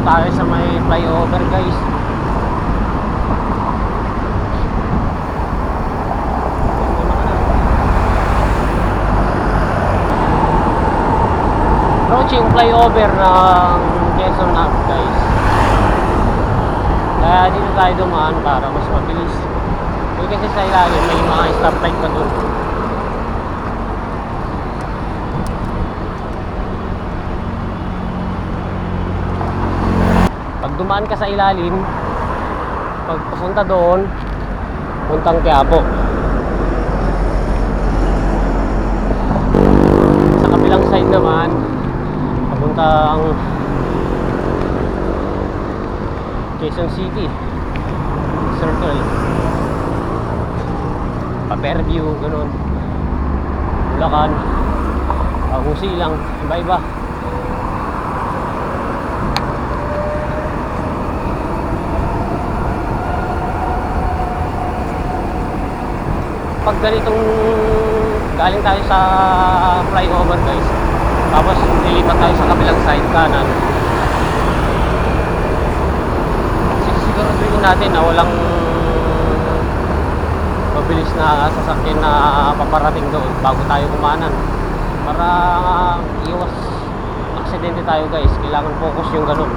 tayo sa may flyover guys. Approaching flyover ng Quezon Ave guys. Kaya dito tayo dumaan para mas mabilis. Kasi sa ilalim may mga stoplight pa dun. Pag dumaan ka sa ilalim, pag papunta doon, puntang Quiapo. Sa kabilang side naman, papuntang Quezon City Circle, Fairview, ganun, Bulacan, Silang, iba-iba. Pag ganitong galing tayo sa flyover guys, tapos nilipat tayo sa kabilang side kanan, siguraduhin natin na walang mabilis na sasakyan na paparating doon bago tayo kumanan, para iwas aksidente tayo guys. Kailangan focus yung ganun.